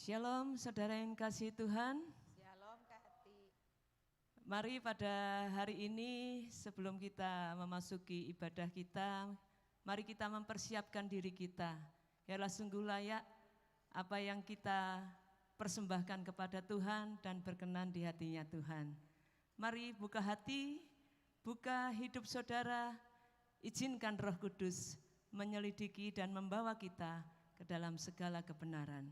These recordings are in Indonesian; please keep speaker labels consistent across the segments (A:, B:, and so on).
A: Shalom saudara yang kasih Tuhan.
B: Shalom Kak Hati.
A: Mari pada hari ini sebelum kita memasuki ibadah kita, mari kita mempersiapkan diri kita. Biarlah sungguh layak apa yang kita persembahkan kepada Tuhan dan berkenan di hatinya Tuhan. Mari buka hati, buka hidup saudara, izinkan Roh Kudus menyelidiki dan membawa kita ke dalam segala kebenaran.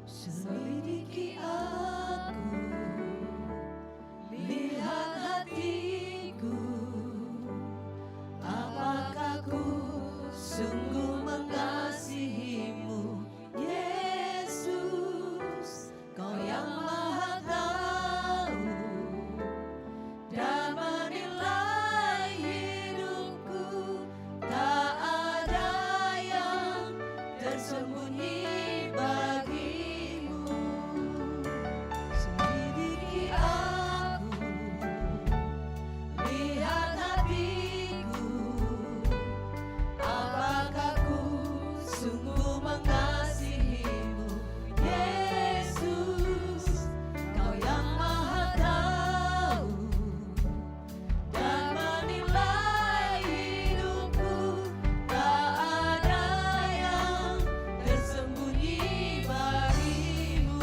C: Selidiki aku, lihat hatiku, apakah ku sungguh mengasihimu, Yesus, Kau yang Maha Tahu dan menilai hidupku, tak ada yang tersembunyi bagimu. Selidiki aku, lihat hatiku, apakah ku sungguh mengasihimu, Yesus, Kau yang Maha Tahu dan menilai hidupku, tak ada yang tersembunyi bagimu.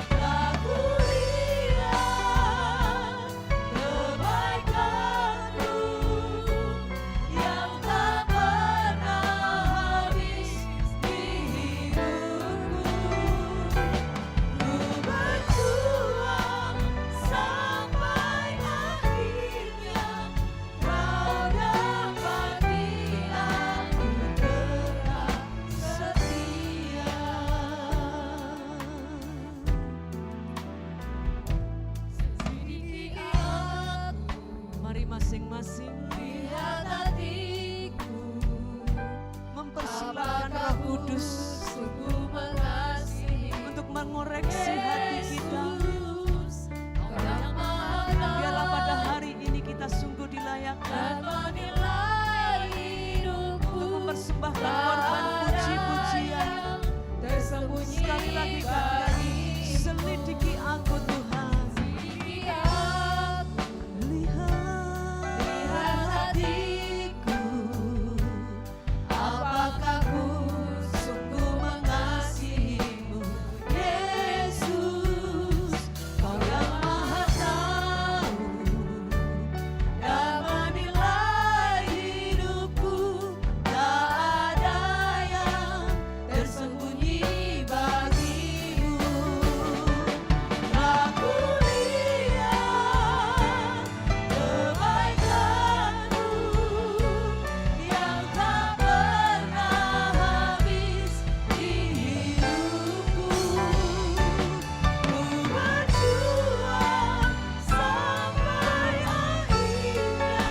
C: Telah kulihat kebaikan-Mu yang tak pernah habis di hidupku. Ku berjuang sampai akhirnya Kau dapati aku tetap setia. Selidiki aku,
A: Mari masing-masing
C: lihat hatiku,
A: mempersilahkan Roh Kudus
C: sungguh mengasihi
A: untuk mengoreksi hati kita.
C: Kau yang Maha Tahu
A: Biarlah pada hari ini kita sungguh
C: dan
A: dilayakkan
C: menilai hidupku,
A: untuk mempersembahkan korban puji-pujian.
C: tersembunyi
A: Sekali lagi kami selidiki aku Tuhan.
C: Selidiki aku, lihat hatiku, apakah ku sungguh mengasihimu, Yesus, Kau yang Maha Tahu dan menilai hidupku, tak ada yang tersembunyi bagimu. Aku lihat kebaikan-Mu yang tak pernah habis di hidupku. Ku berjuang sampai akhirnya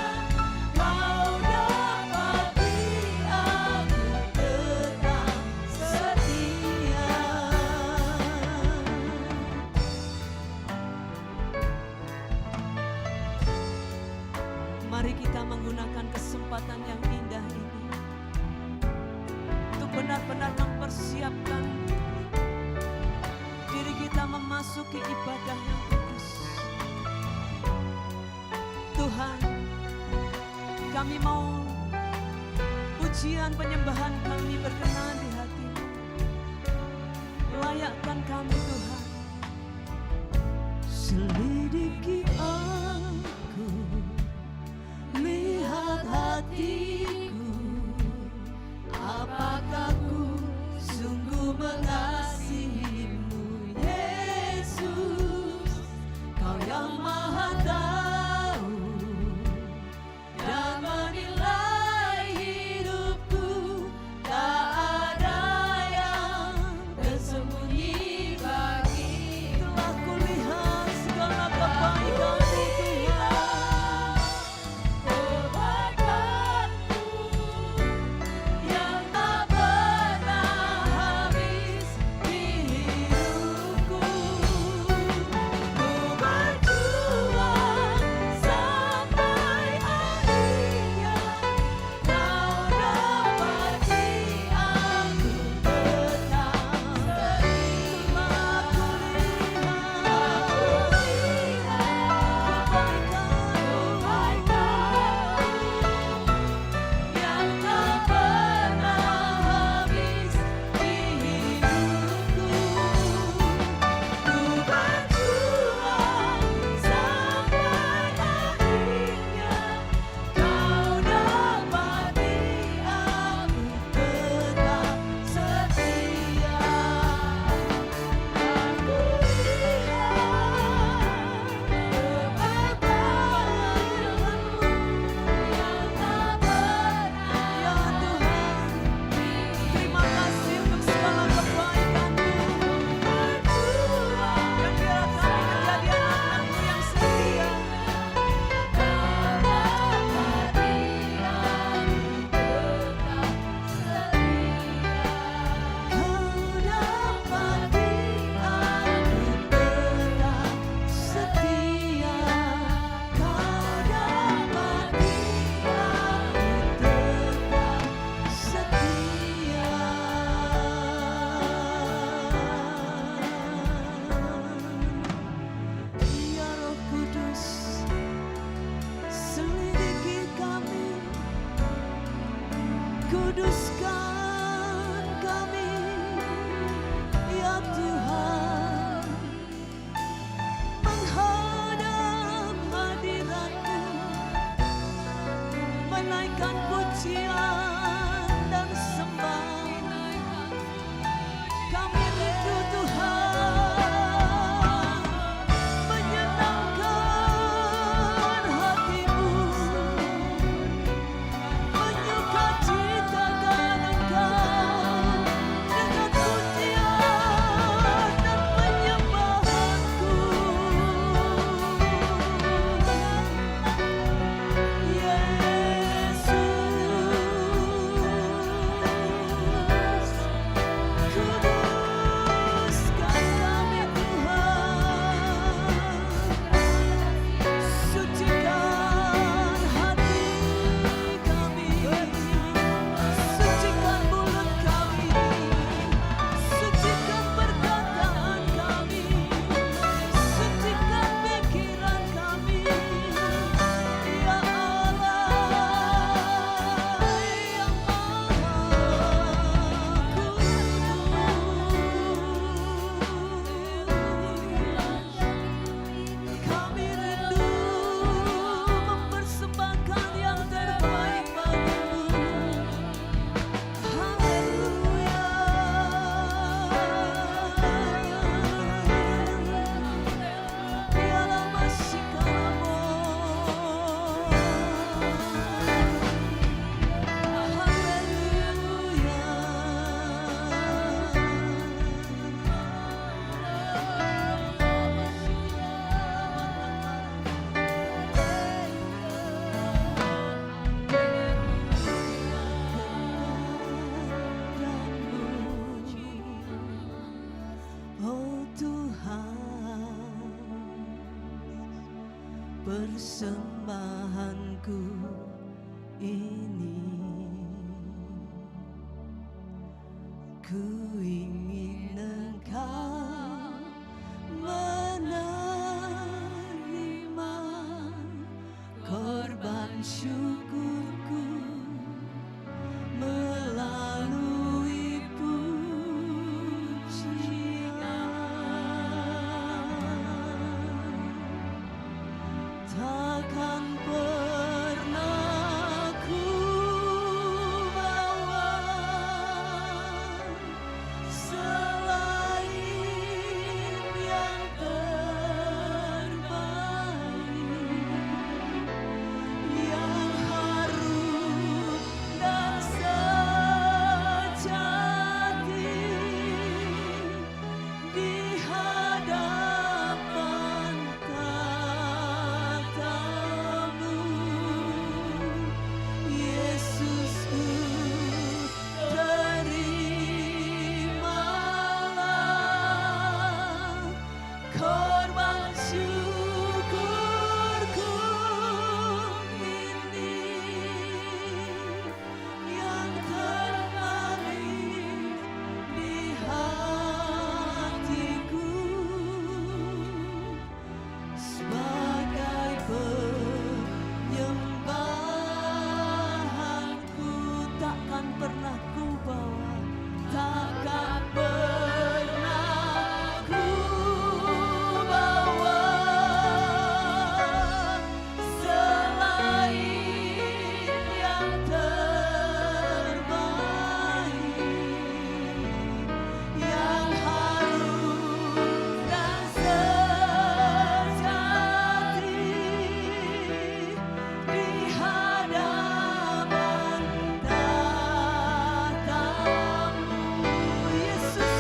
C: Kau dapati aku tetap setia.
A: Mari kita menggunakan kesempatan yang indah ini untuk benar-benar mempersiapkan diri kita memasuki ibadah yang kudus. Tuhan, kami mau pujian penyembahan kami berkenan di hati-Mu. Layakkan kami Tuhan.
C: Selidiki aku, lihat hatiku, apakah ku sungguh mengasihimu, Yesus, Kau yang Maha Tahu dan menilai hidupku, tak ada yang tersembunyi bagimu.
A: Telah kulihat segala kebaikan-Mu Tuhan.
C: Kebaikan Kuduskan kami, ya Tuhan, menghadap hadirat-Mu, menaikkan pujian dan sembah. Kami rindu Tuhan, menyenangkan hati-Mu, menyukacitakan Engkau dengan pujian dan penyembahanku. Yesus, kuduskan kami Tuhan, sucikan hati kami, sucikan mulut kami, sucikan perkataan kami, sucikan pikiran kami, ya Allah yang kami rindu mempersembahkan yang terbaik bagimu. Haleluya. Biarlah masih kalamo. Oh Tuhan, persembahanku ini, ku ingin Engkau menerima korban syukurku melalui pujian. Takkan pernah ku bawa selain yang terbaik, yang harum dan sejati di hadapan tatamu. Yesusku, terimalah korban syukurku ini, yang terbaik di hatiku, sebagai penyembahanku. Takkan pernah ku bawa, takkan pernah ku bawa selain yang terbaik, yang harum dan sejati di hadapan tatamu. Yesus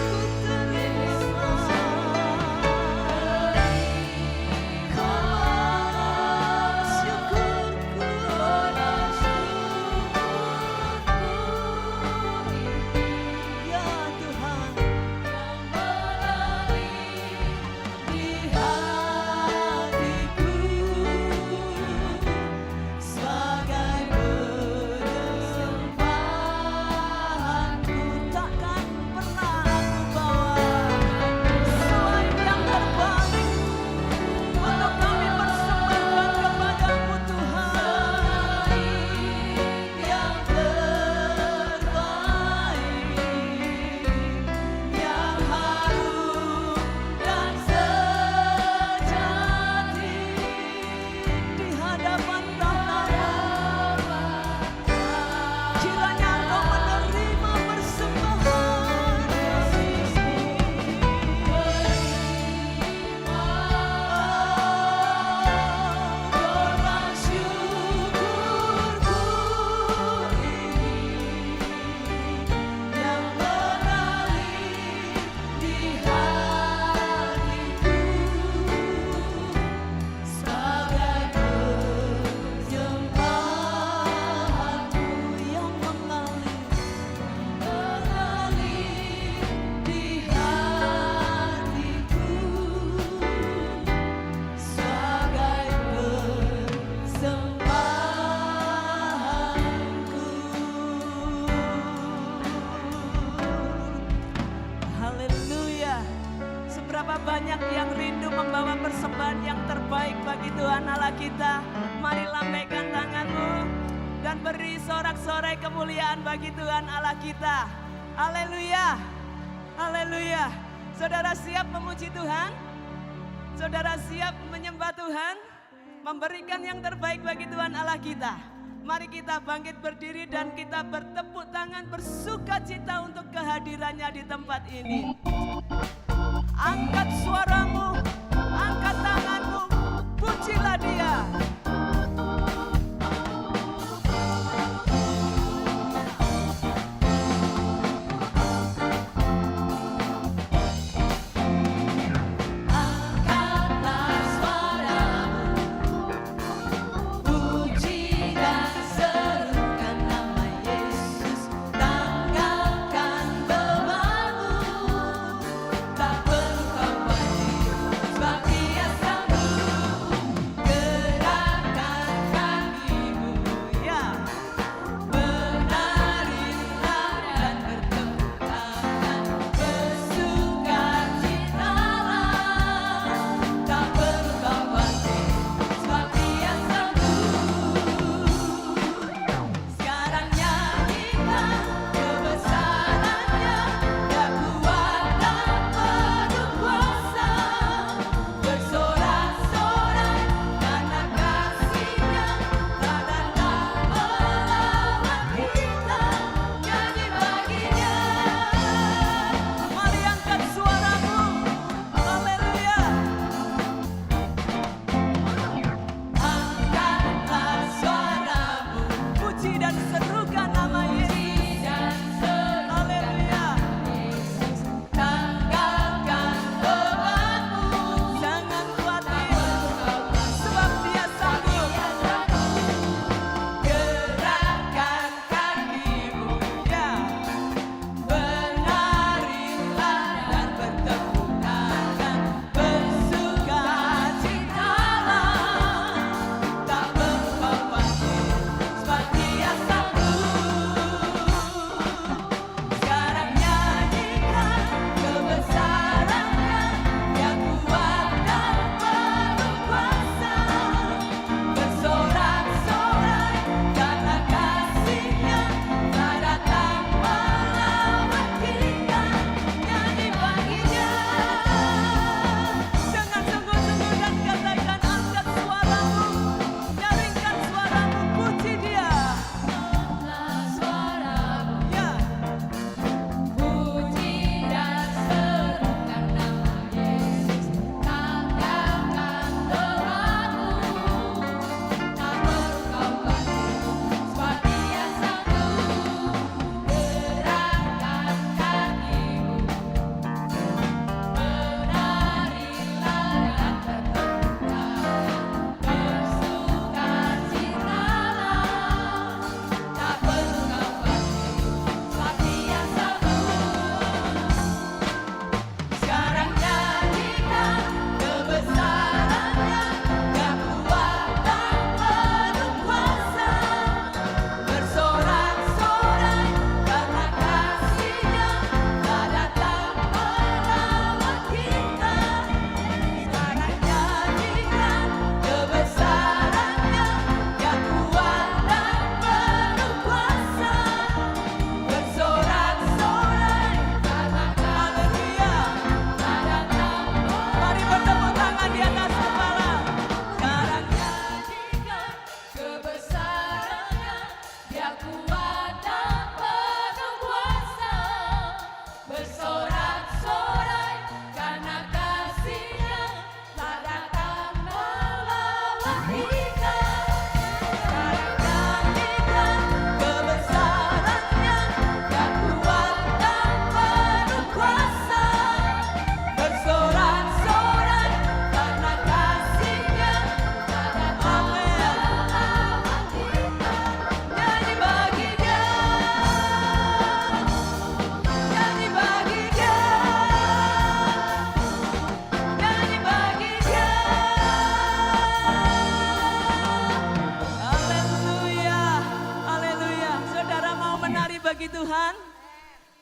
A: banyak yang rindu membawa persembahan yang terbaik bagi Tuhan Allah kita. Mari lambaikan tanganmu dan beri sorak-sorai kemuliaan bagi Tuhan Allah kita. Haleluya, haleluya. Saudara siap memuji Tuhan? Saudara siap menyembah Tuhan? Memberikan yang terbaik bagi Tuhan Allah kita. Mari kita bangkit berdiri dan kita bertepuk tangan bersuka cita untuk kehadirannya di tempat ini. Angkat suaramu, angkat tanganmu, pujilah Dia.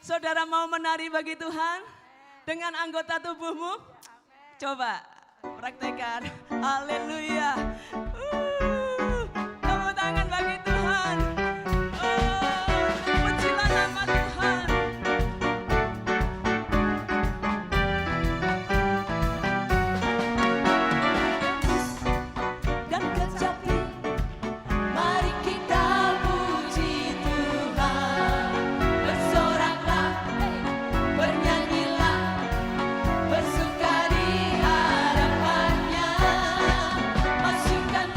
A: Saudara mau menari bagi Tuhan dengan anggota tubuhmu? Coba praktekkan. Haleluya. Tepuk tangan bagi Tuhan. Oh, pujilah nama Tuhan.
C: Dan kecapi, mari kita puji Tuhan. Bersoraklah, bernyanyilah, bersuka di hadapannya. Masukkan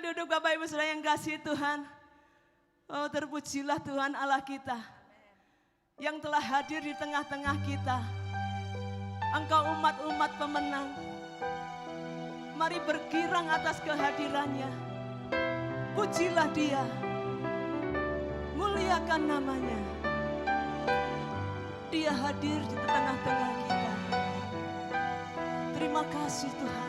A: duduk Bapak Ibu Saudara yang kasih Tuhan. Oh terpujilah Tuhan Allah kita yang telah hadir di tengah-tengah kita. Engkau umat-umat pemenang. Mari bergirang atas kehadirannya. Pujilah dia. Muliakan namanya. Dia hadir di tengah-tengah kita. Terima kasih Tuhan.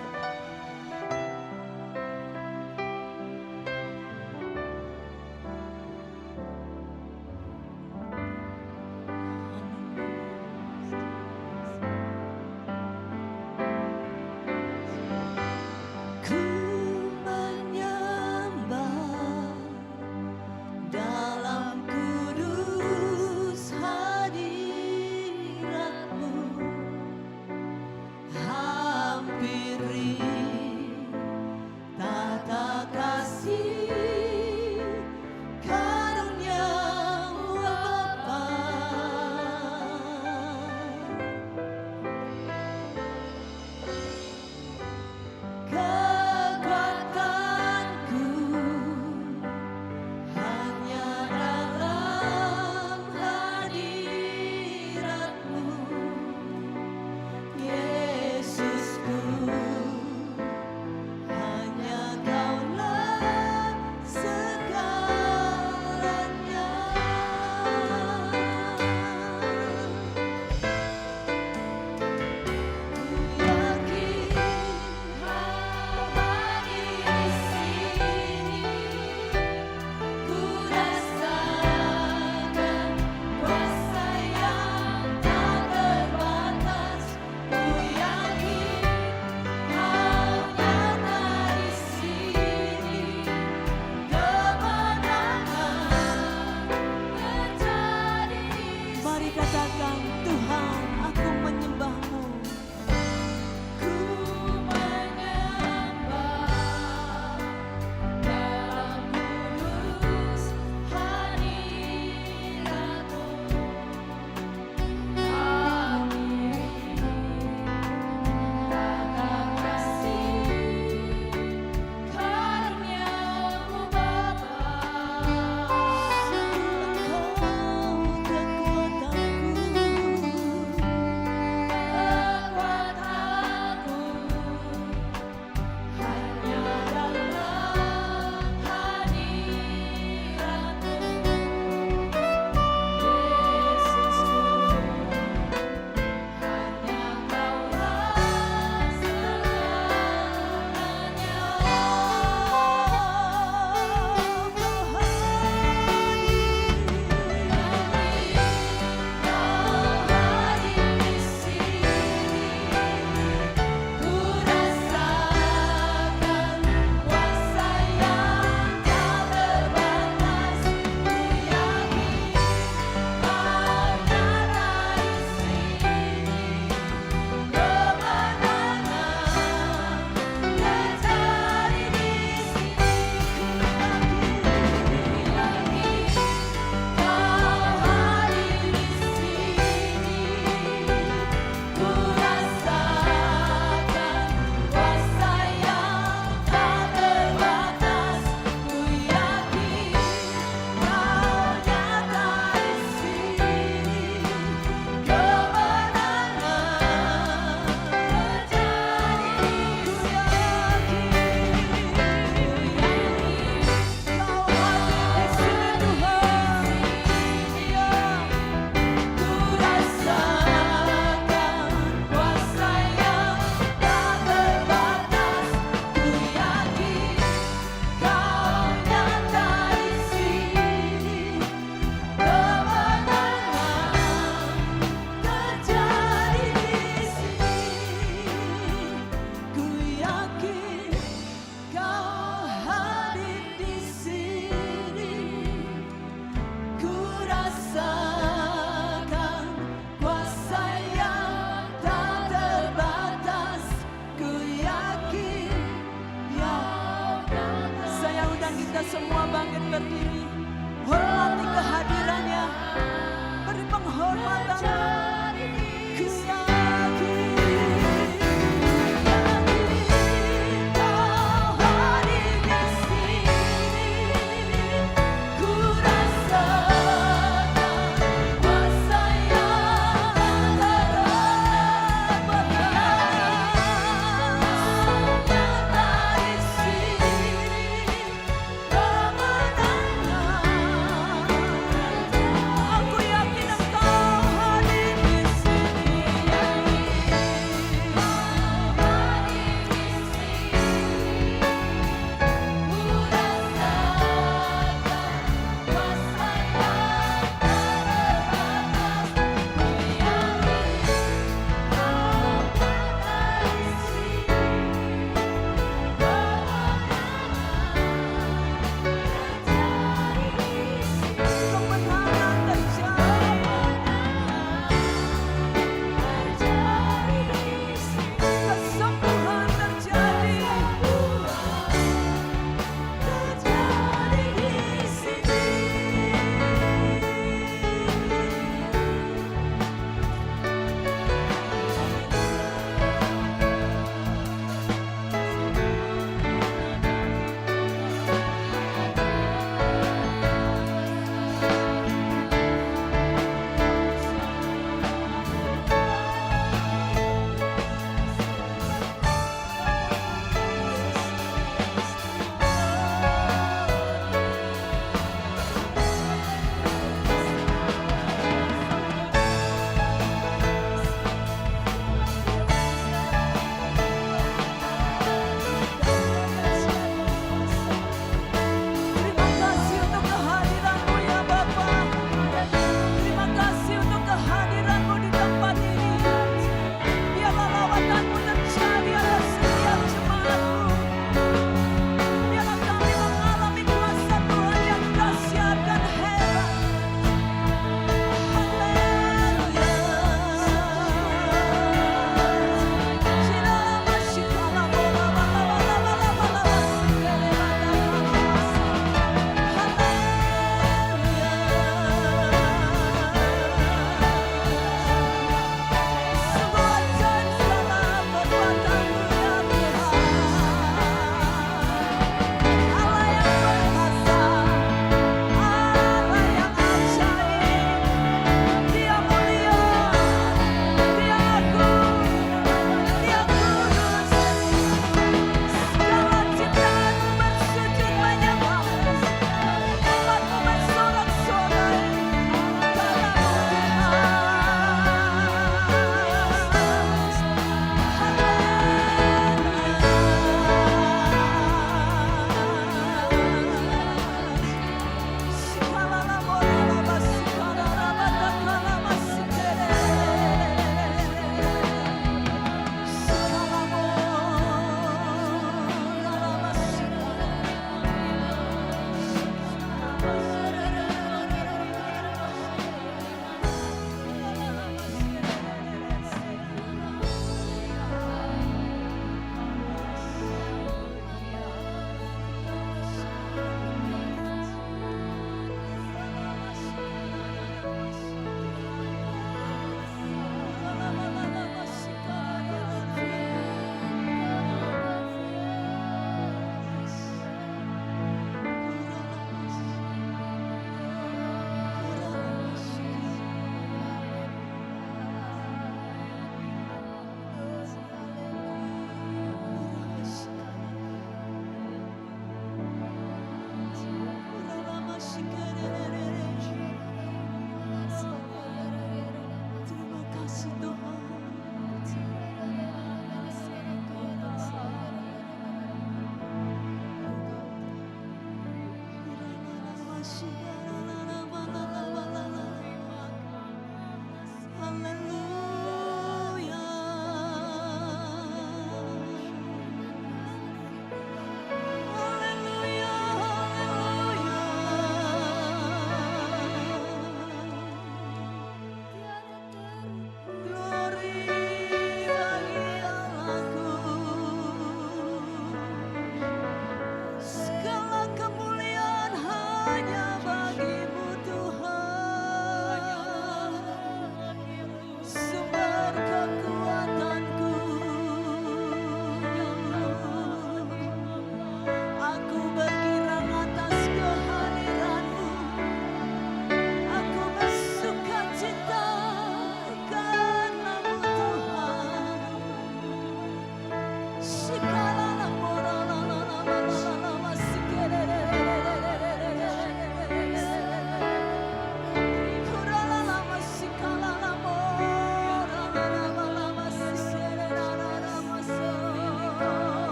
C: Segala kemuliaan hanya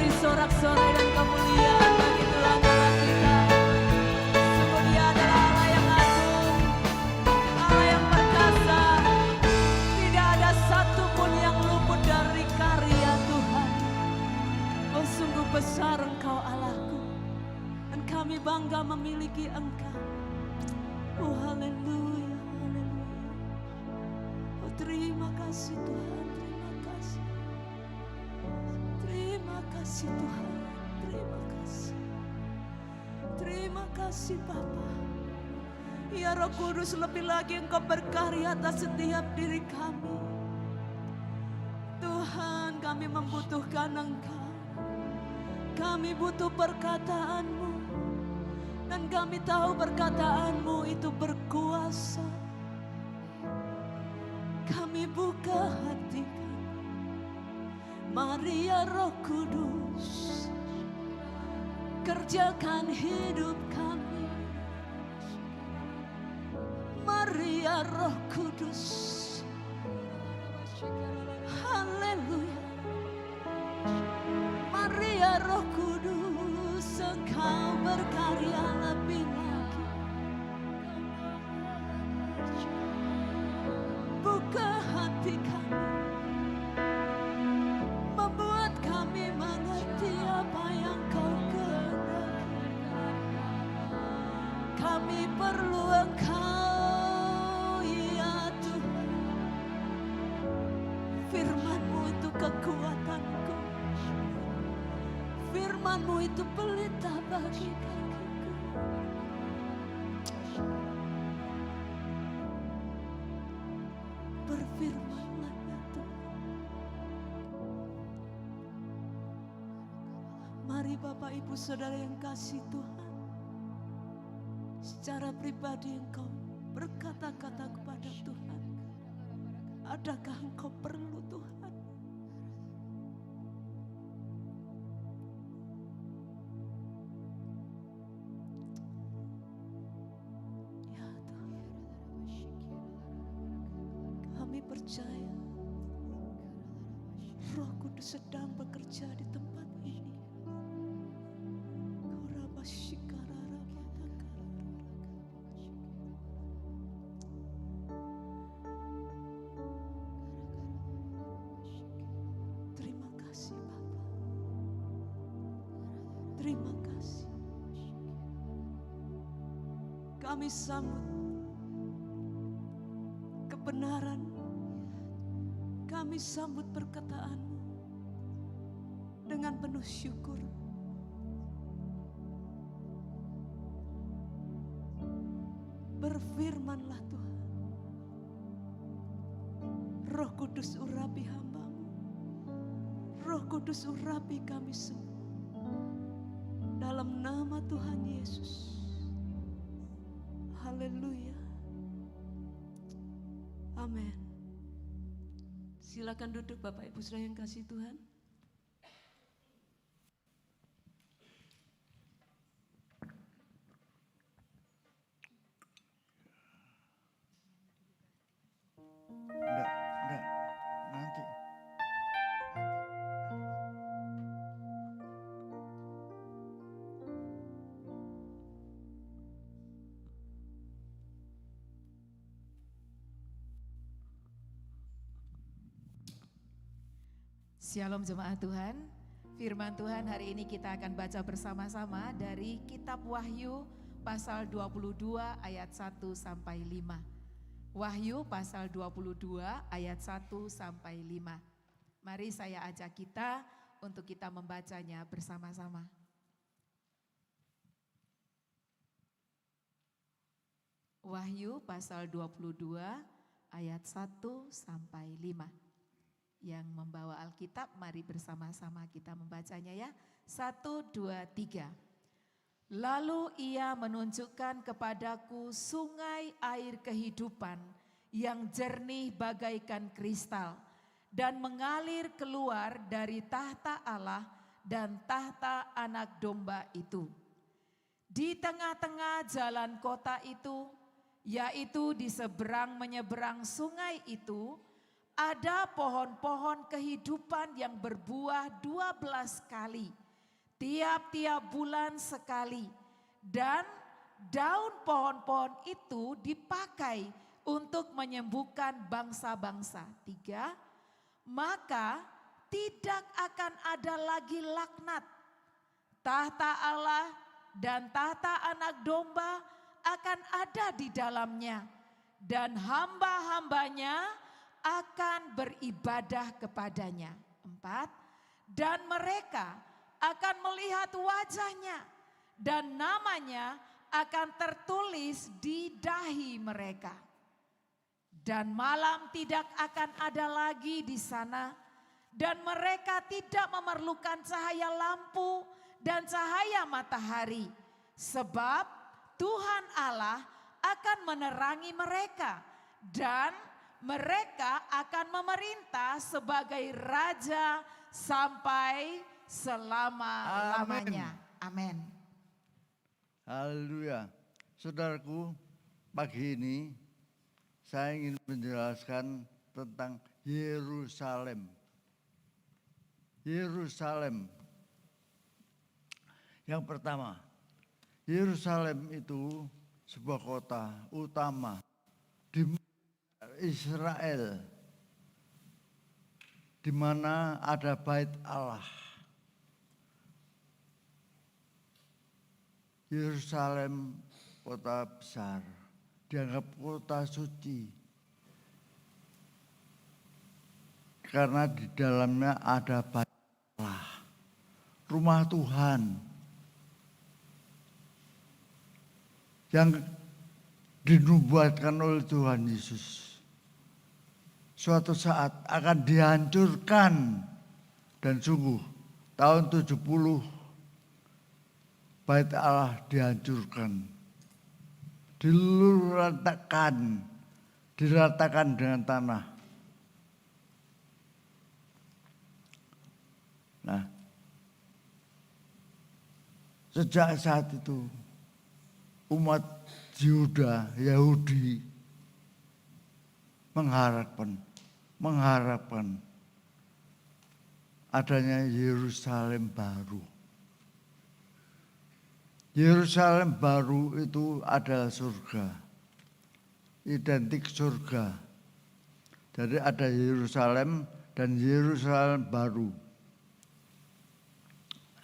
A: beri sorak-sorai dan kemuliaan bagi Tuhan Allah kita. Sungguh Dia adalah Allah yang agung, Allah yang perkasa. Tidak ada satupun yang luput dari karya Tuhan. Oh sungguh besar Engkau Allahku, dan kami bangga memiliki Engkau. Oh haleluya, haleluya. Oh terima kasih Tuhan, terima kasih. Terima kasih Tuhan, terima kasih. Terima kasih Bapa. Ya Roh Kudus, lebih lagi Engkau berkarya atas setiap diri kami. Tuhan, kami membutuhkan Engkau. Kami butuh perkataan-Mu. Dan kami tahu perkataan-Mu itu berkuasa. Kami buka hati kami. Mari ya Roh Kudus, kerjakan hidup kami. Mari ya Roh Kudus. Haleluya. Mari ya Roh Kudus, Engkau berkarya lebih lagi. Buka hati kami, membuat kami mengerti apa yang Kau kehendaki. Kami perlu Engkau, ya Tuhan. Firman-Mu itu kekuatanku. Firman-Mu itu pelita bagi kakiku. Berfirmanlah ya Tuhan. Mari Bapak Ibu Saudara yang kasih Tuhan, secara pribadi Engkau berkata-kata kepada Tuhan, adakah Engkau perlu Tuhan? Ya Tuhan, kami percaya Roh Kudus sedang bekerja di tempat ini. Terima kasih Bapa. Terima kasih. Kami sambut kebenaran. Kami sambut perkataan-Mu dengan penuh syukur. Berfirmanlah Tuhan. Roh Kudus urapi hamba-Mu. Roh Kudus urapi kami semua. Dalam nama Tuhan Yesus. Haleluya. Amin. Silakan duduk Bapak Ibu Saudara yang kasih Tuhan.
B: Enggak, nanti.
D: Shalom jemaat Tuhan, firman Tuhan hari ini kita akan baca bersama-sama dari kitab Wahyu pasal 22 ayat 1 sampai 5. Wahyu pasal 22 ayat 1 sampai 5. Mari saya ajak kita untuk kita membacanya bersama-sama. Wahyu pasal 22 ayat 1 sampai 5. Yang membawa Alkitab, mari bersama-sama kita membacanya ya. 1, 2, 3. Lalu ia menunjukkan kepadaku sungai air kehidupan yang jernih bagaikan kristal dan mengalir keluar dari tahta Allah dan tahta anak domba itu. Di tengah-tengah jalan kota itu, yaitu di seberang menyeberang sungai itu, ada pohon-pohon kehidupan yang berbuah 12 kali, tiap-tiap bulan sekali. Dan daun pohon-pohon itu dipakai untuk menyembuhkan bangsa-bangsa. 3, maka tidak akan ada lagi laknat. Tahta Allah dan tahta Anak Domba akan ada di dalamnya, dan hamba-hambanya akan beribadah kepadanya. 4, dan mereka akan melihat wajahnya, dan namanya akan tertulis di dahi mereka. Dan malam tidak akan ada lagi di sana, dan mereka tidak memerlukan cahaya lampu dan cahaya matahari, sebab Tuhan Allah akan menerangi mereka, dan mereka akan memerintah sebagai raja sampai selama-lamanya. Amin.
B: Haleluya. Saudaraku, pagi ini saya ingin menjelaskan tentang Yerusalem. Yerusalem. Yang pertama, Yerusalem itu sebuah kota utama di Israel, di mana ada bait Allah. Yerusalem kota besar, dianggap kota suci. Karena di dalamnya ada bait Allah, rumah Tuhan. Yang dinubuatkan oleh Tuhan Yesus. Suatu saat akan dihancurkan, dan sungguh tahun 70 bait Allah dihancurkan, diratakan dengan tanah. Nah, sejak saat itu umat Yuda, Yahudi mengharapkan adanya Yerusalem baru. Yerusalem baru itu adalah surga, identik surga. Jadi ada Yerusalem dan Yerusalem baru.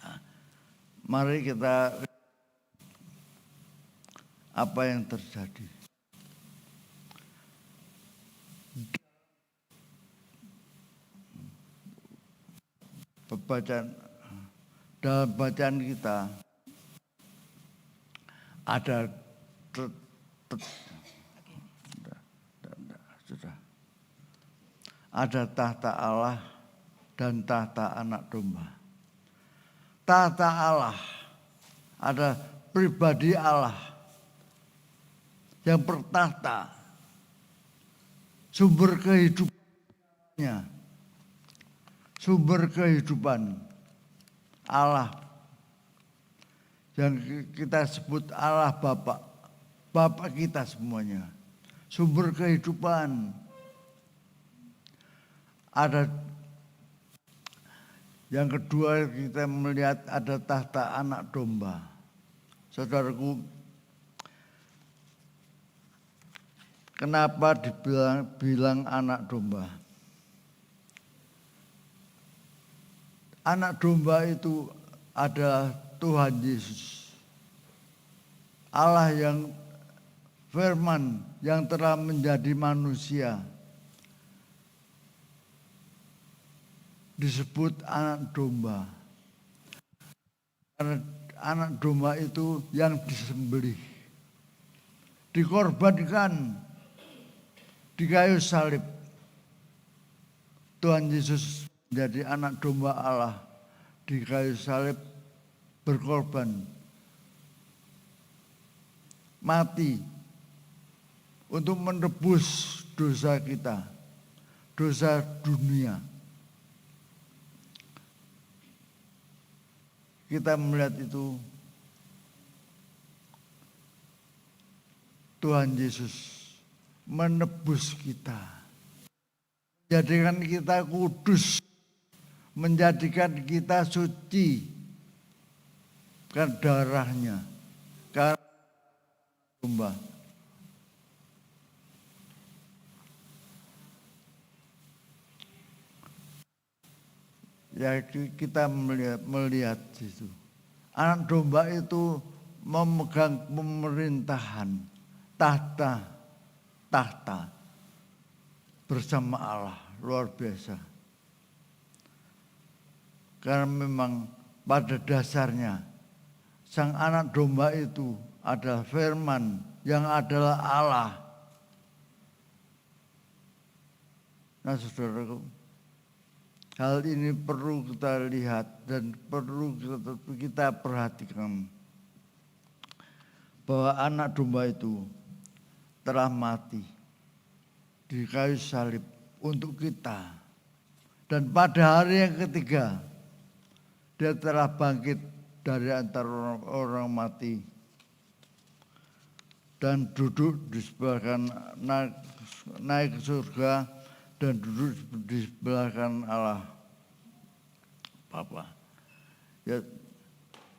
B: Nah, mari kita apa yang terjadi. Dalam bacaan kita ada ada tahta Allah dan tahta Anak Domba. Tahta Allah ada pribadi Allah yang bertahta, sumber kehidupannya, sumber kehidupan Allah yang kita sebut Allah Bapa kita semuanya, sumber kehidupan. Ada yang kedua, kita melihat ada tahta Anak Domba. Saudaraku, kenapa dibilang anak domba? Anak domba itu adalah Tuhan Yesus. Allah yang firman, yang telah menjadi manusia. Disebut anak domba. Karena anak domba itu yang disembelih, dikorbankan di kayu salib. Tuhan Yesus menjadi anak domba Allah di kayu salib, berkorban, mati untuk menebus dosa kita, dosa dunia. Kita melihat itu Tuhan Yesus menebus kita, menjadikan kita kudus, menjadikan kita suci karena darahnya, karena domba. Ya kita melihat situ. Anak domba itu memegang pemerintahan, tahta bersama Allah, luar biasa. Karena memang pada dasarnya sang anak domba itu adalah firman yang adalah Allah. Nah saudaraku, hal ini perlu kita lihat dan perlu kita perhatikan. Bahwa anak domba itu telah mati di kayu salib untuk kita. Dan pada hari yang ketiga, dia telah bangkit dari antara orang mati. Dan duduk di sebelah kanan, naik ke surga dan duduk di sebelah kanan Allah Bapa. Ya,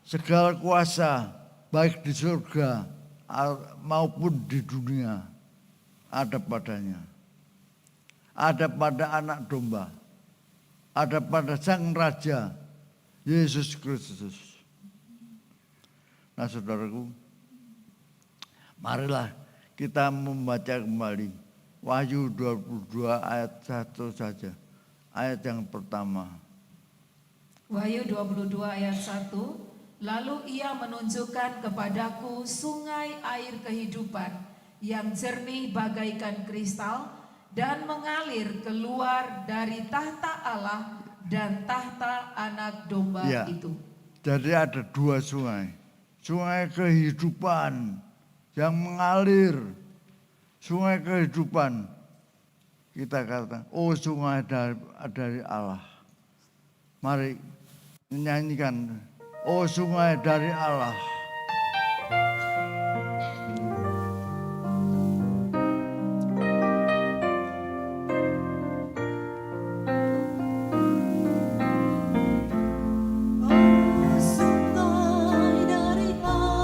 B: segala kuasa baik di surga maupun di dunia ada padanya. Ada pada anak domba. Ada pada sang raja Yesus Kristus. Nah saudaraku, marilah kita membaca kembali Wahyu 22 ayat 1 saja. Ayat yang pertama.
D: Wahyu 22 ayat 1. Lalu ia menunjukkan kepadaku sungai air kehidupan yang jernih bagaikan kristal dan mengalir keluar dari tahta Allah dan tahta anak domba
B: Ya,
D: itu.
B: jadi ada dua sungai. Sungai kehidupan yang mengalir. Sungai kehidupan. Kita katakan, oh sungai dari Allah. Mari menyanyikan, oh sungai dari Allah.
C: Sungai dari Allah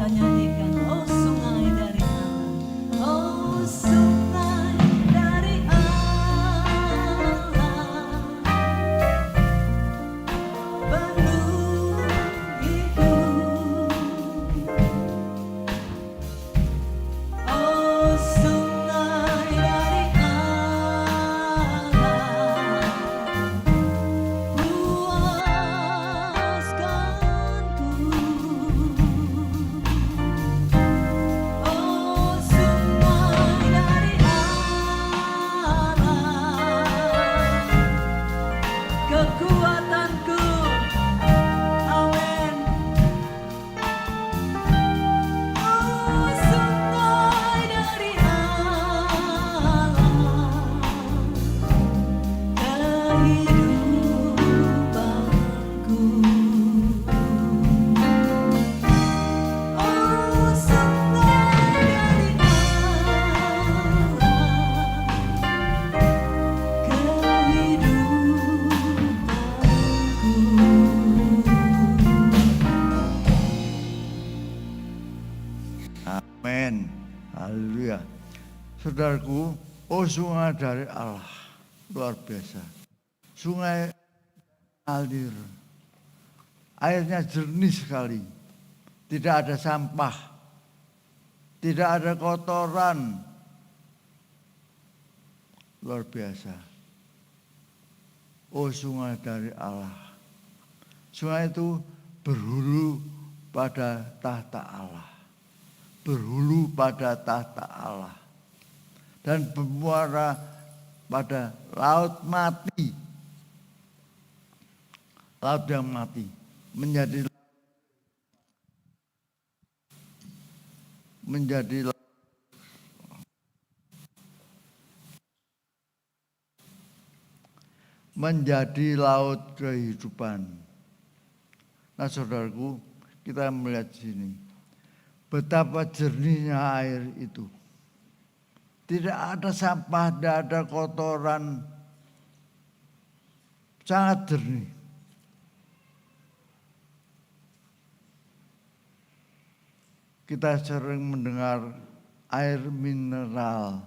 C: penuhiku. Oh sungai dari
B: Amin. Haleluya. Saudaraku, oh sungai dari Allah. Luar biasa. Sungai alir. Airnya jernih sekali. tidak ada sampah, tidak ada kotoran. Luar biasa. Oh, sungai dari Allah. Sungai itu berhulu pada tahta Allah. Berhulu pada tahta Allah. Dan bermuara pada laut mati. Laut yang mati. Menjadi laut kehidupan. Nah, saudaraku, kita melihat sini betapa jernihnya air itu. Tidak ada sampah, tidak ada kotoran, sangat jernih. Kita sering mendengar air mineral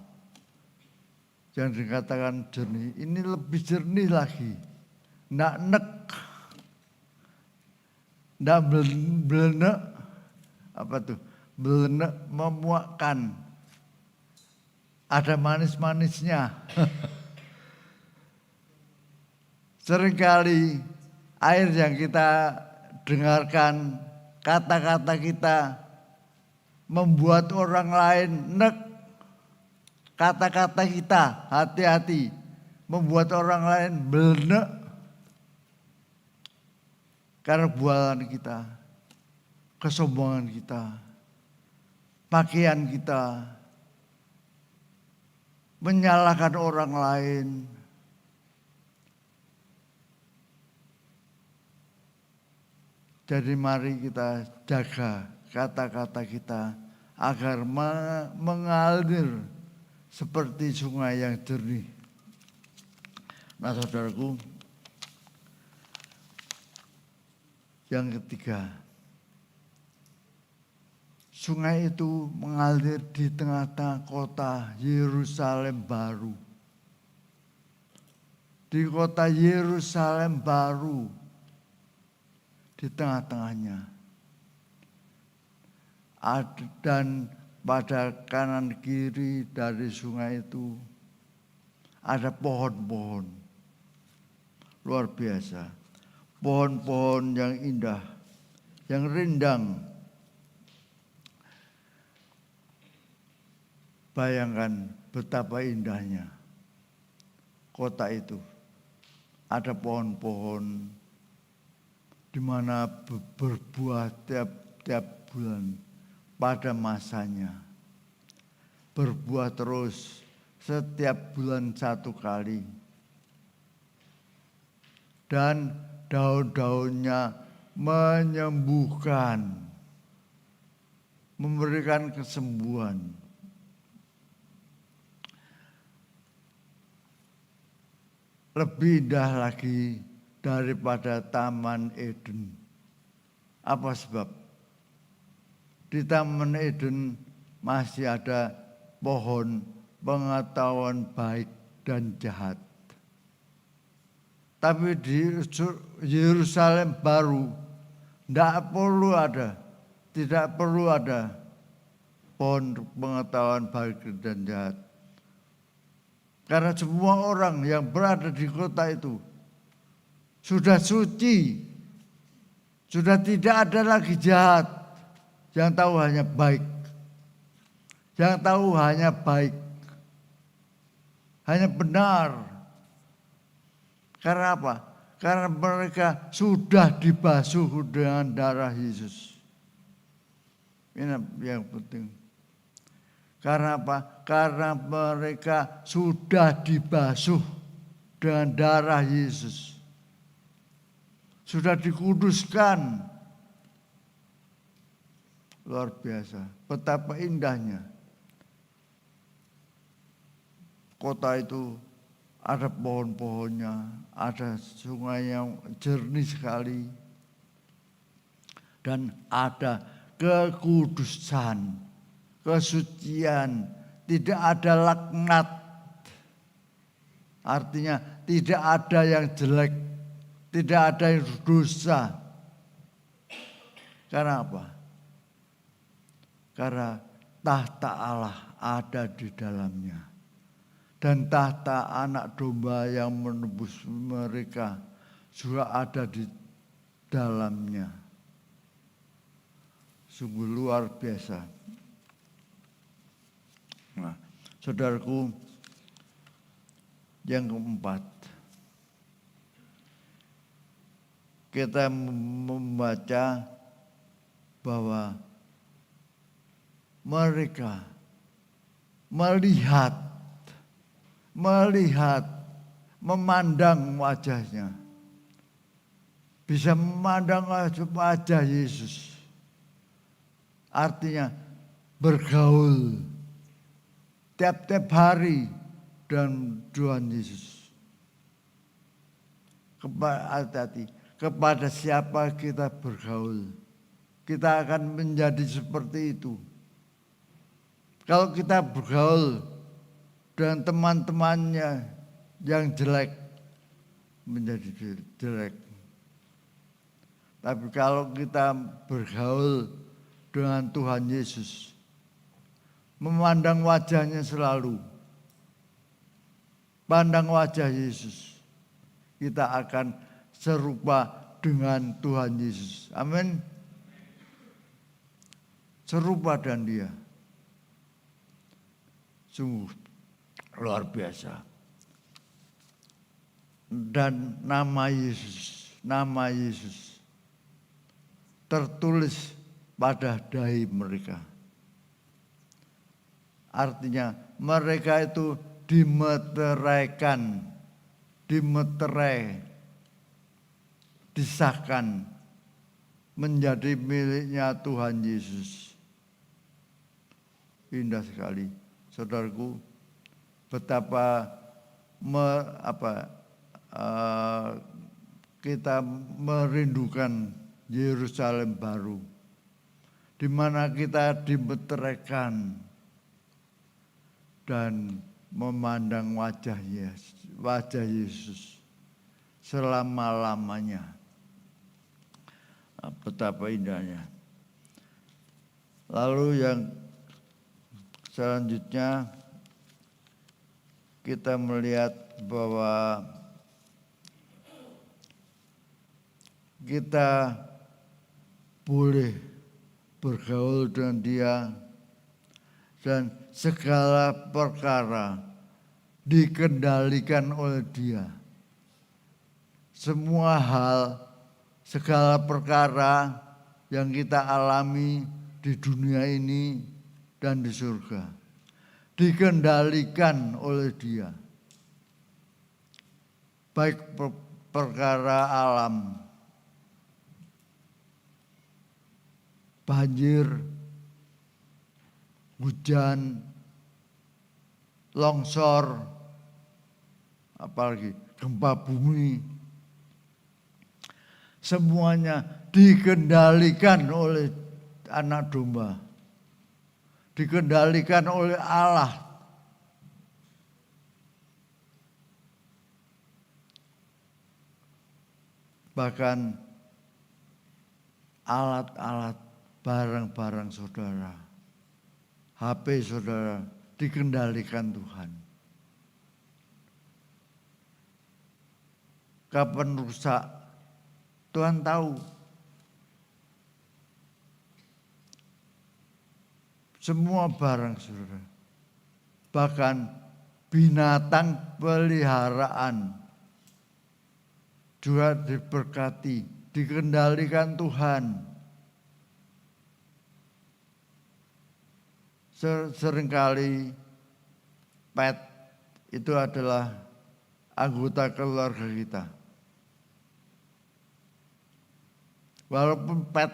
B: yang dikatakan jernih. Ini lebih jernih lagi. Nggak nek, nggak belenek, apa tuh? Belenek, memuakkan. Ada manis-manisnya. Seringkali air yang kita dengarkan, kata-kata kita membuat orang lain nek. Kata-kata kita, hati-hati, membuat orang lain belenek. Karena bualan kita, kesombongan kita, pakaian kita, menyalahkan orang lain. Jadi mari kita jaga kata-kata kita agar mengalir seperti sungai yang jernih. Nah, saudaraku, yang ketiga, sungai itu mengalir di tengah-tengah kota Yerusalem baru. Di kota Yerusalem baru, di tengah-tengahnya. Dan pada kanan kiri dari sungai itu ada pohon-pohon. Luar biasa. Pohon-pohon yang indah, yang rindang. Bayangkan betapa indahnya kota itu. Ada pohon-pohon di mana berbuah tiap bulan pada masanya. Berbuah terus setiap bulan satu kali. Dan daun-daunnya menyembuhkan, memberikan kesembuhan. Lebih indah lagi daripada Taman Eden. Apa sebab? Di Taman Eden masih ada pohon pengetahuan baik dan jahat. Tapi di Yerusalem baru tidak perlu ada pohon pengetahuan baik dan jahat. Karena semua orang yang berada di kota itu sudah suci, sudah tidak ada lagi jahat. Yang tahu hanya baik. Yang tahu hanya baik. Hanya benar. Karena apa? Karena mereka sudah dibasuh dengan darah Yesus. Ini yang penting. Karena apa? Karena mereka sudah dibasuh dengan darah Yesus. Sudah dikuduskan. Luar biasa, betapa indahnya. Kota itu ada pohon-pohonnya, ada sungai yang jernih sekali. Dan ada kekudusan, kesucian, tidak ada laknat. Artinya tidak ada yang jelek, tidak ada yang dosa. Karena apa? karena tahta Allah ada di dalamnya. Dan tahta anak domba yang menebus mereka juga ada di dalamnya. Sungguh luar biasa. Nah, saudaraku, yang keempat, kita membaca bahwa mereka melihat, memandang wajahnya. Bisa memandang wajah Yesus. Artinya bergaul tiap-tiap hari dengan Tuhan Yesus. Hati-hati, kepada siapa kita bergaul, kita akan menjadi seperti itu. Kalau kita bergaul dengan teman-temannya yang jelek, menjadi jelek. Tapi kalau kita bergaul dengan Tuhan Yesus, memandang wajahnya selalu, pandang wajah Yesus, kita akan serupa dengan Tuhan Yesus. Amin. Serupa dengan Dia. Sungguh luar biasa. Dan nama Yesus tertulis pada dahi mereka. Artinya mereka itu dimeteraikan, disahkan menjadi miliknya Tuhan Yesus. Indah sekali, saudaraku, betapa kita merindukan Yerusalem baru, di mana kita dimeteraikan dan memandang wajah Yesus selama-lamanya. Betapa indahnya. Lalu yang selanjutnya kita melihat bahwa kita boleh bergaul dengan Dia dan segala perkara dikendalikan oleh Dia. Semua hal, segala perkara yang kita alami di dunia ini dan di surga dikendalikan oleh Dia. Baik perkara alam, banjir, hujan, longsor, apalagi gempa bumi, semuanya dikendalikan oleh anak domba, dikendalikan oleh Allah. Bahkan alat-alat, barang-barang saudara, HP saudara dikendalikan Tuhan. Kapan rusak, Tuhan tahu. Semua barang saudara, bahkan binatang peliharaan juga diberkati, dikendalikan Tuhan. Seringkali pet itu adalah anggota keluarga kita. Walaupun pet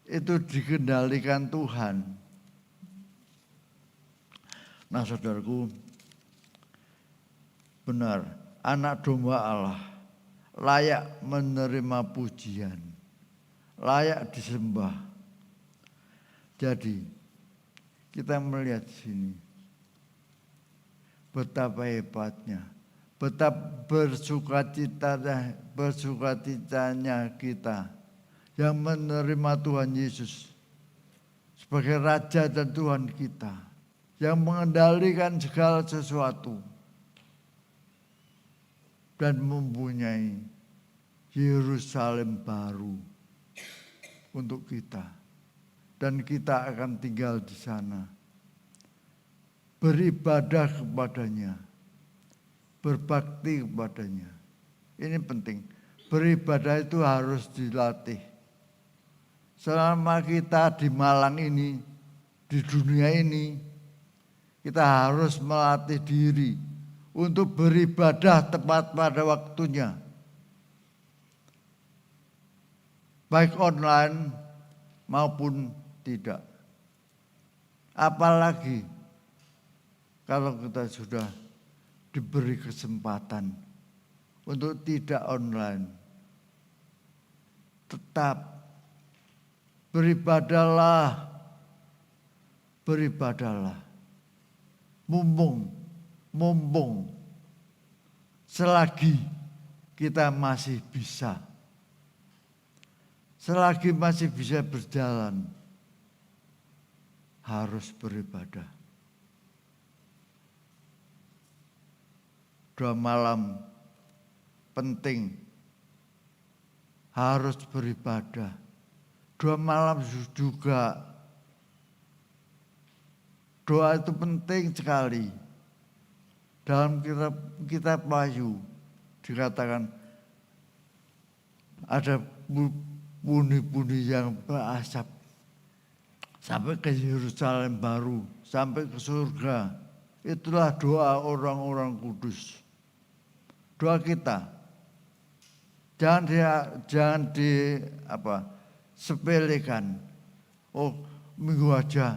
B: itu dikendalikan Tuhan. Nah saudaraku, benar, anak domba Allah layak menerima pujian, layak disembah. Jadi kita melihat sini betapa hebatnya, betapa bersukacitanya kita yang menerima Tuhan Yesus sebagai Raja dan Tuhan kita yang mengendalikan segala sesuatu dan mempunyai Yerusalem baru untuk kita. Dan kita akan tinggal di sana, beribadah kepadanya, berbakti kepadanya. Ini penting, beribadah itu harus dilatih. Selama kita di Malang ini, di dunia ini, kita harus melatih diri untuk beribadah tepat pada waktunya. Baik online maupun tidak. Apalagi kalau kita sudah diberi kesempatan untuk tidak online. Tetap beribadahlah. Beribadahlah. Mumpung selagi kita masih bisa. Selagi masih bisa berjalan, harus beribadah. Doa malam penting, harus beribadah. Doa malam juga, doa itu penting sekali. Dalam kitab Wahyu dikatakan ada pundi-pundi yang berasap sampai ke Yerusalem baru, sampai ke surga. Itulah doa orang-orang kudus. Doa kita. Jangan sepelekan. Oh, minggu aja.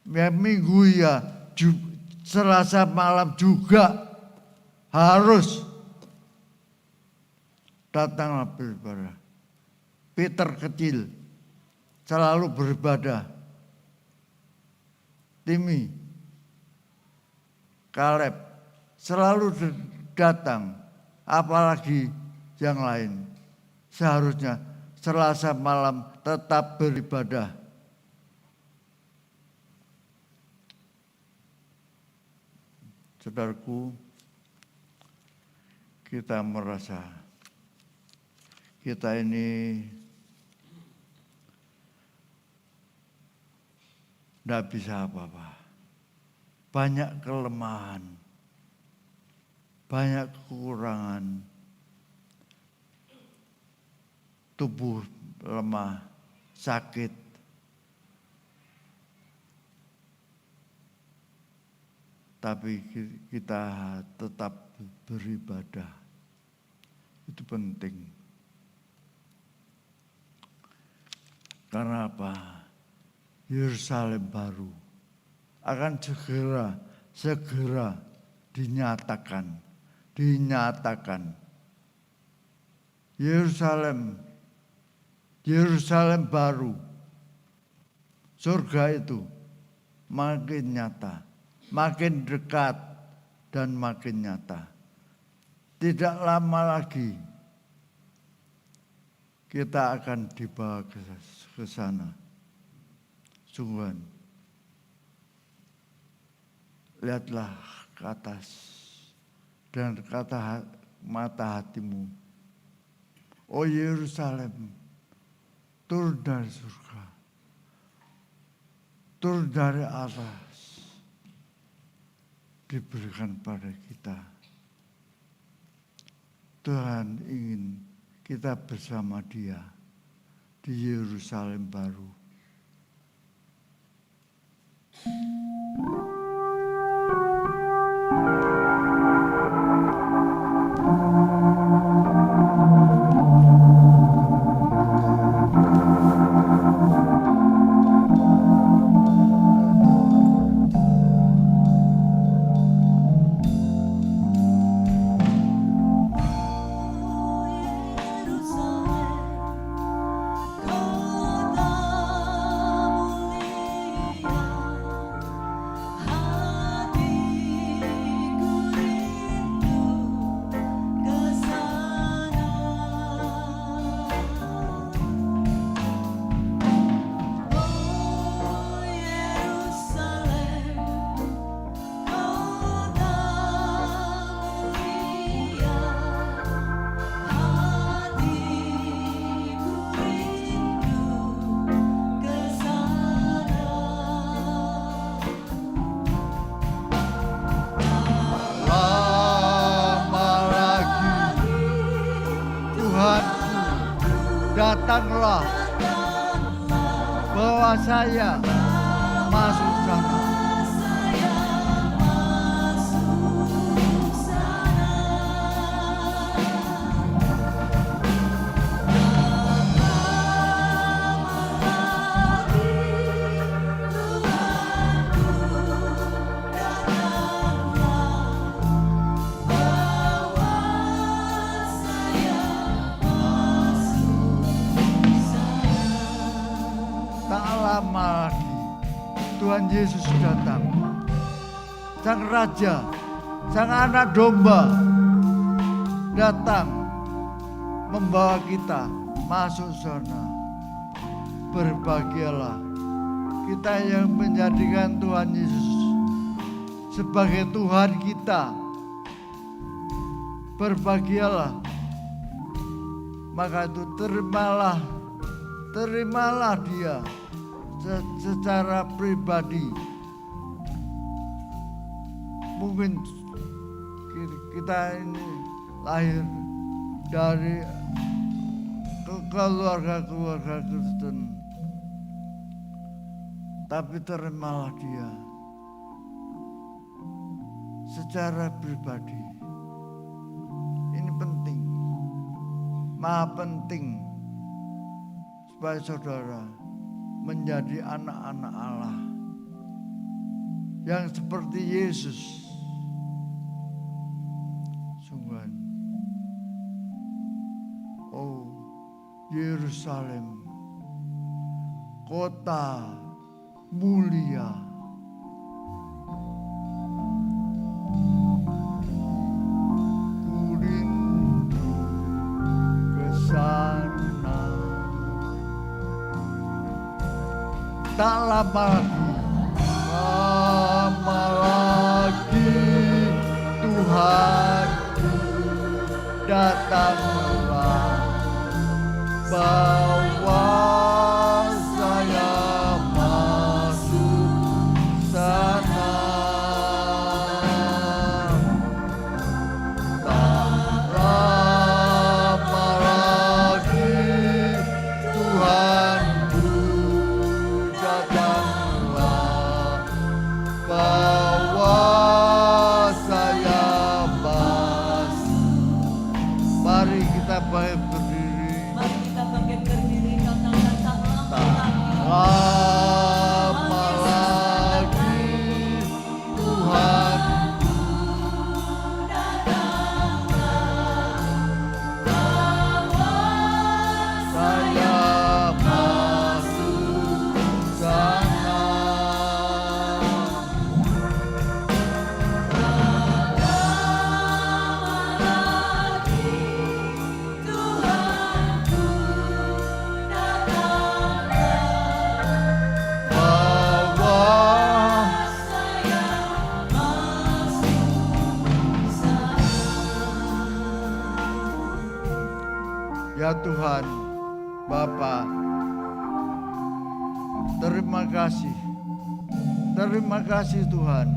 B: Ya minggu ya, Selasa malam juga harus datanglah beribadah. Peter kecil selalu beribadah. Timi, Kaleb selalu datang, apalagi yang lain. Seharusnya Selasa malam tetap beribadah. Saudaraku, kita merasa kita ini tidak bisa apa-apa. Banyak kelemahan, banyak kekurangan, tubuh lemah, sakit. Tapi kita tetap beribadah. Itu penting. Karena apa? Yerusalem baru akan segera dinyatakan. Yerusalem baru, surga itu makin nyata, makin dekat dan makin nyata. Tidak lama lagi kita akan dibawa ke sana. Sungguhan, lihatlah ke atas dan kata mata hatimu, oh Yerusalem, turun dari surga, turun dari atas, diberikan pada kita. Tuhan ingin kita bersama Dia di Yerusalem baru. datanglah bawa saya masuk sana. Tak lama lagi Tuhan Yesus datang. Sang Raja, Sang Anak Domba datang membawa kita masuk sana. Berbahagialah kita yang menjadikan Tuhan Yesus sebagai Tuhan kita. Berbahagialah. Maka itu terimalah dia secara pribadi. Mungkin kita ini lahir dari keluarga-keluarga Kristen, tapi terimalah dia secara pribadi. Ini penting, maha penting supaya saudara menjadi anak-anak Allah yang seperti Yesus. Sungguh, oh Yerusalem, kota mulia, ku rindu ke sana. Tak lama lagi Tuhan datanglah bawa saya masuk sana. Tak lama lagi Tuhan datanglah bawa saya masuk. Mari kita berdiri.
C: Mari kita bangkit berdiri, katakan
B: Lama lagi Tuhan saya masuk sana. Bawa ya Tuhan Bapa, terima kasih. Terima kasih Tuhan.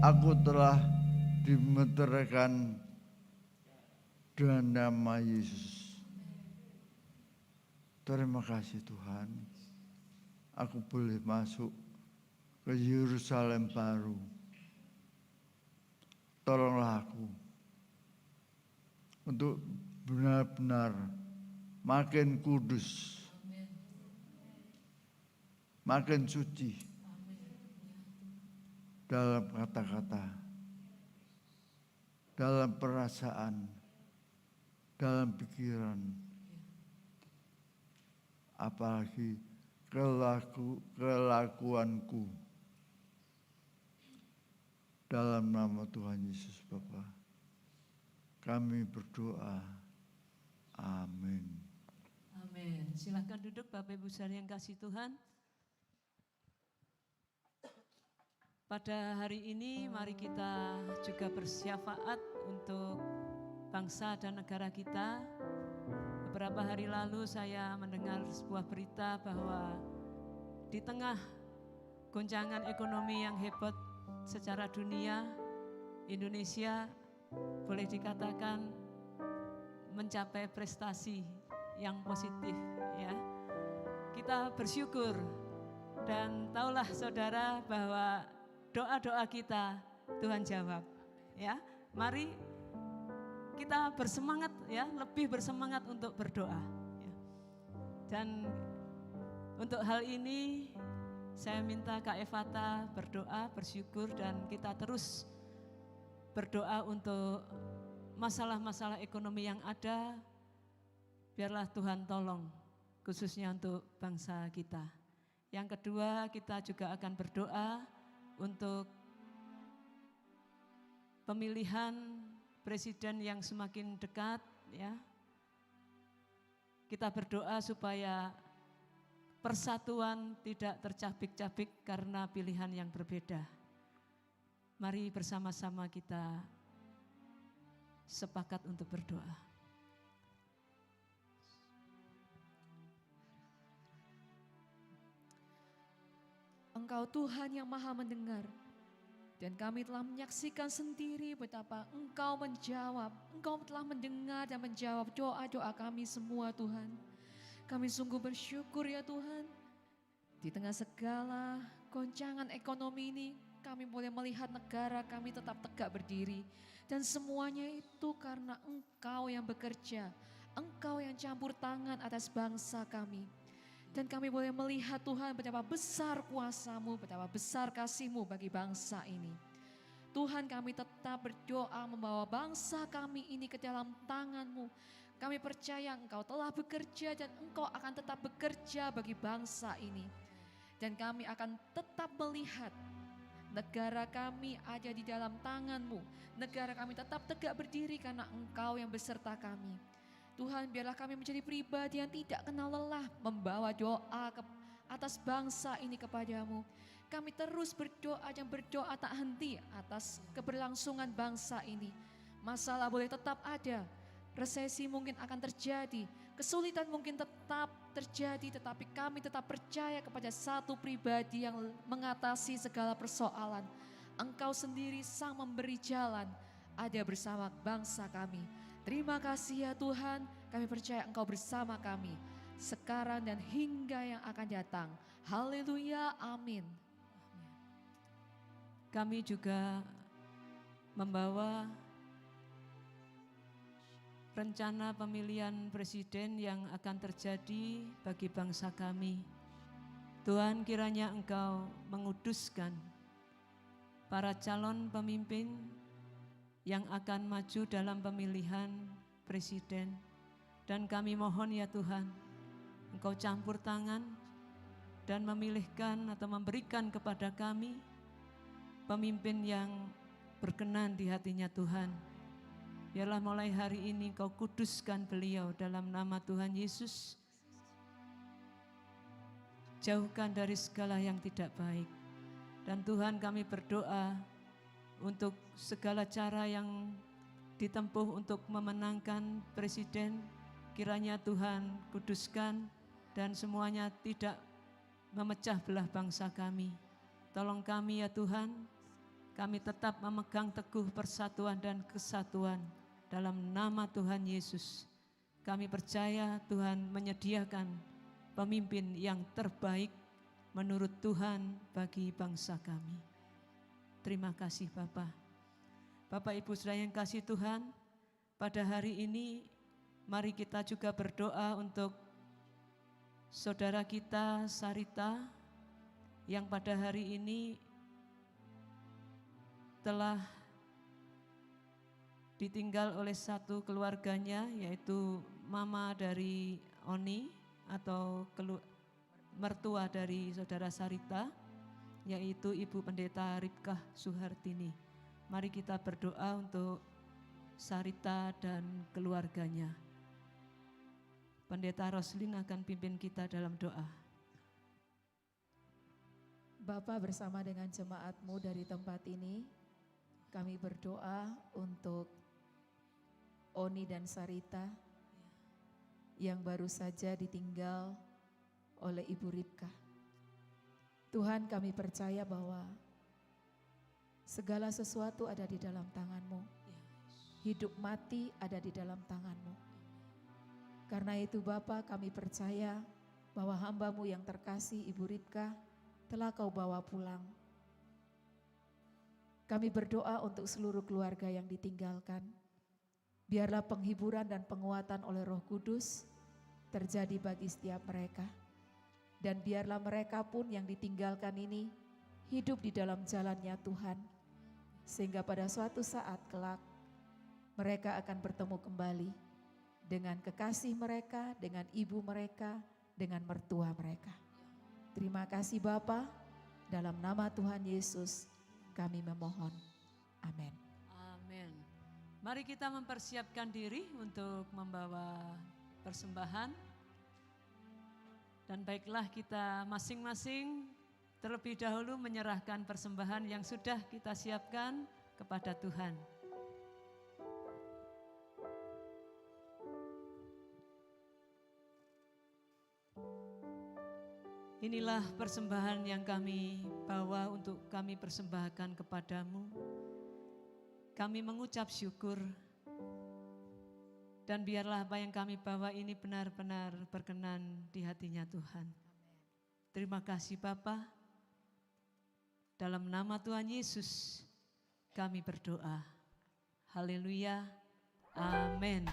B: Aku telah dimeteraikan dengan nama Yesus. Terima kasih Tuhan. Aku boleh masuk ke Yerusalem baru. Tolonglah aku untuk benar-benar makin kudus, makin suci dalam kata-kata, dalam perasaan, dalam pikiran, apalagi kelakuanku. Dalam nama Tuhan Yesus Bapa, kami berdoa. Amin.
A: Amin. Silahkan duduk Bapak Ibu saudara yang kasih Tuhan. Pada hari ini mari kita juga bersyafaat untuk bangsa dan negara kita. Beberapa hari lalu saya mendengar sebuah berita bahwa di tengah goncangan ekonomi yang hebat secara dunia, Indonesia boleh dikatakan mencapai prestasi yang positif ya. Kita bersyukur dan taulah saudara bahwa doa-doa kita Tuhan jawab ya. Mari kita bersemangat ya, lebih bersemangat untuk berdoa ya. Dan untuk hal ini saya minta Kak Evata berdoa, bersyukur, dan kita terus berdoa untuk masalah-masalah ekonomi yang ada. Biarlah Tuhan tolong, khususnya untuk bangsa kita. Yang kedua, kita juga akan berdoa untuk pemilihan presiden yang semakin dekat ya. Kita berdoa supaya persatuan tidak tercabik-cabik karena pilihan yang berbeda. Mari bersama-sama kita sepakat untuk berdoa.
C: Engkau Tuhan yang maha mendengar. Dan kami telah menyaksikan sendiri betapa Engkau menjawab. Engkau telah mendengar dan menjawab doa-doa kami semua Tuhan. Kami sungguh bersyukur ya Tuhan. Di tengah segala goncangan ekonomi ini, kami boleh melihat negara kami tetap tegak berdiri. Dan semuanya itu karena Engkau yang bekerja. Engkau yang campur tangan atas bangsa kami. Dan kami boleh melihat Tuhan betapa besar kuasa-Mu, betapa besar kasih-Mu bagi bangsa ini. Tuhan, kami tetap berdoa membawa bangsa kami ini ke dalam tangan-Mu. Kami percaya Engkau telah bekerja dan Engkau akan tetap bekerja bagi bangsa ini. Dan kami akan tetap melihat negara kami ada di dalam tangan-Mu. Negara kami tetap tegak berdiri karena Engkau yang beserta kami. Tuhan, biarlah kami menjadi pribadi yang tidak kenal lelah membawa doa ke atas bangsa ini kepadamu. Kami terus berdoa dan berdoa tak henti atas keberlangsungan bangsa ini. Masalah boleh tetap ada, resesi mungkin akan terjadi, kesulitan mungkin tetap terjadi, tetapi kami tetap percaya kepada satu pribadi yang mengatasi segala persoalan. Engkau sendiri sang memberi jalan, ada bersama bangsa kami. Terima kasih ya Tuhan, kami percaya Engkau bersama kami sekarang dan hingga yang akan datang. Haleluya, amin.
A: Kami juga membawa rencana pemilihan presiden yang akan terjadi bagi bangsa kami. Tuhan, kiranya Engkau menguduskan para calon pemimpin yang akan maju dalam pemilihan presiden. Dan kami mohon ya Tuhan, Engkau campur tangan dan memilihkan atau memberikan kepada kami pemimpin yang berkenan di hatinya Tuhan. Biarlah mulai hari ini Engkau kuduskan beliau dalam nama Tuhan Yesus. Jauhkan dari segala yang tidak baik. Dan Tuhan, kami berdoa untuk segala cara yang ditempuh untuk memenangkan presiden, kiranya Tuhan kuduskan dan semuanya tidak memecah belah bangsa kami. Tolong kami ya Tuhan, kami tetap memegang teguh persatuan dan kesatuan dalam nama Tuhan Yesus. Kami percaya Tuhan menyediakan pemimpin yang terbaik menurut Tuhan bagi bangsa kami. Terima kasih Bapak. Bapak Ibu Saudara yang kasih Tuhan, pada hari ini mari kita juga berdoa untuk saudara kita Sarita yang pada hari ini telah ditinggal oleh satu keluarganya, yaitu mama dari Oni atau mertua dari saudara Sarita, yaitu Ibu Pendeta Ripkah Suhartini. Mari kita berdoa untuk Sarita dan keluarganya. Pendeta Roslin akan pimpin kita dalam doa.
D: Bapa, bersama dengan jemaat-Mu dari tempat ini, kami berdoa untuk Oni dan Sarita yang baru saja ditinggal oleh Ibu Ripkah. Tuhan, kami percaya bahwa segala sesuatu ada di dalam tangan-Mu. Hidup mati ada di dalam tangan-Mu. Karena itu Bapa, kami percaya bahwa hamba-Mu yang terkasih Ibu Ripka telah Kau bawa pulang. Kami berdoa untuk seluruh keluarga yang ditinggalkan. Biarlah penghiburan dan penguatan oleh Roh Kudus terjadi bagi setiap mereka. Dan biarlah mereka pun yang ditinggalkan ini hidup di dalam jalannya Tuhan. Sehingga pada suatu saat kelak mereka akan bertemu kembali dengan kekasih mereka, dengan ibu mereka, dengan mertua mereka. Terima kasih Bapa, dalam nama Tuhan Yesus kami memohon. Amin.
A: Amin. Mari kita mempersiapkan diri untuk membawa persembahan. Dan baiklah kita masing-masing terlebih dahulu menyerahkan persembahan yang sudah kita siapkan kepada Tuhan. Inilah persembahan yang kami bawa untuk kami persembahkan kepadamu. Kami mengucap syukur dan biarlah apa yang kami bawa ini benar-benar berkenan di hatinya Tuhan. Terima kasih Bapa. Dalam nama Tuhan Yesus kami berdoa. Haleluya. Amin.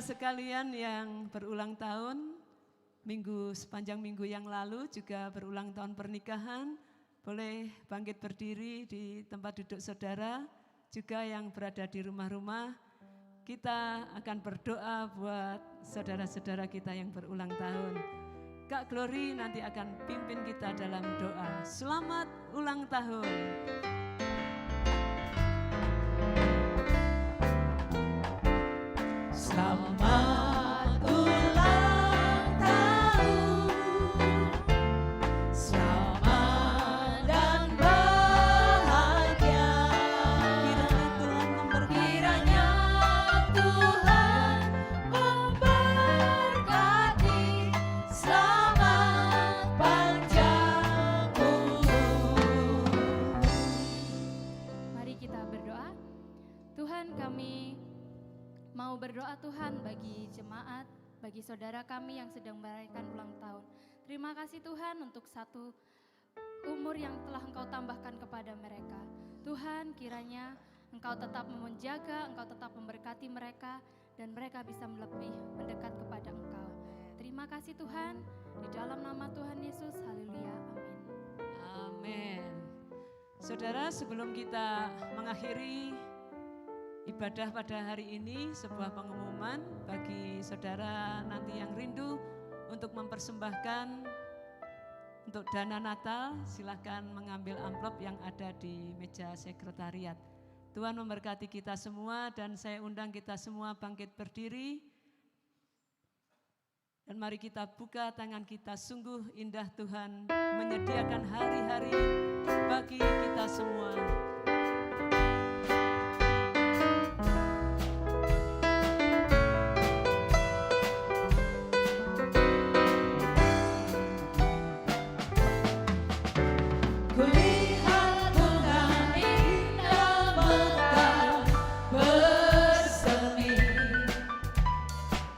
A: Sekalian yang berulang tahun, sepanjang minggu yang lalu juga berulang tahun pernikahan, boleh bangkit berdiri di tempat duduk saudara, juga yang berada di rumah-rumah, kita akan berdoa buat saudara-saudara kita yang berulang tahun. Kak Glory nanti akan pimpin kita dalam doa. Selamat ulang tahun. Selamat ulang tahun, selamat dan bahagia. Kiranya Tuhan memberkati, selamat panjang umur.
E: Mari kita berdoa. Tuhan, kami mau berdoa Tuhan bagi jemaat, bagi saudara kami yang sedang merayakan ulang tahun. Terima kasih Tuhan untuk satu umur yang telah Engkau tambahkan kepada mereka. Tuhan, kiranya Engkau tetap menjaga, Engkau tetap memberkati mereka, dan mereka bisa lebih mendekat kepada Engkau. Terima kasih Tuhan, di dalam nama Tuhan Yesus, haleluya, amin.
A: Amin. Saudara, sebelum kita mengakhiri ibadah pada hari ini, sebuah pengumuman bagi saudara nanti yang rindu untuk mempersembahkan untuk dana Natal, silakan mengambil amplop yang ada di meja sekretariat. Tuhan memberkati kita semua dan saya undang kita semua bangkit berdiri. Dan mari kita buka tangan kita, sungguh indah Tuhan menyediakan hari-hari bagi kita semua.
C: Kulihat bunga indah mekar bersemi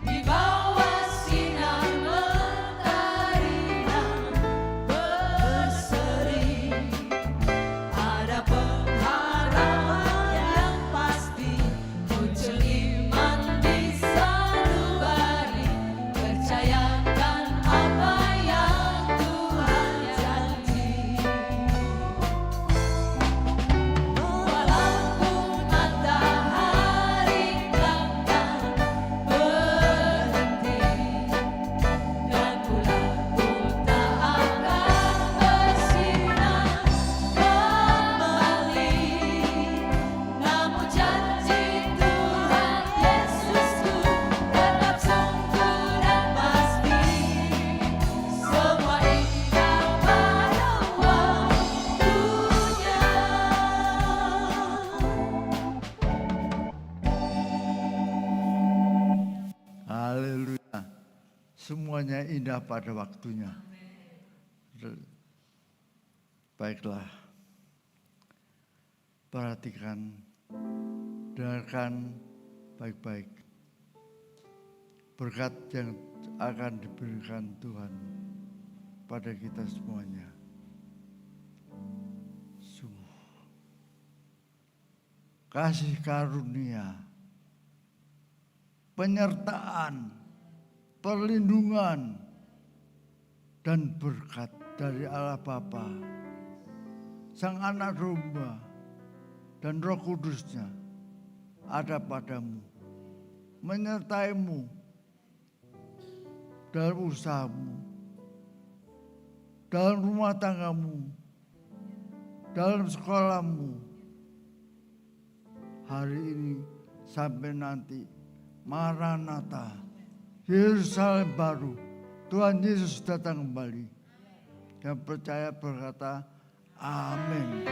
C: di bawah sinar mentari yang berseri. Ada pengharapan yang pasti, muncul iman di sanubari. Percayakan apa yang Tuhan janji. Walaupun matahari takkan berhenti dan bulan pun tak akan bersinar kembali, namun janji Tuhan Yesusku tetap sungguh dan pasti. Semua indah pada waktunya.
B: Haleluya. Semuanya indah pada waktunya. Baiklah. Perhatikan, dengarkan baik-baik. Berkat yang akan diberikan Tuhan pada kita semuanya. Sungguh. Kasih karunia, penyertaan, perlindungan, dan berkat dari Allah Bapa, Sang Anak Domba, dan Roh Kudusnya ada padamu, menyertaimu dalam usahamu, dalam rumah tanggamu, dalam sekolahmu, hari ini sampai nanti. Maranatha, Yerusalem baru, Tuhan Yesus datang kembali. Yang percaya berkata, amin.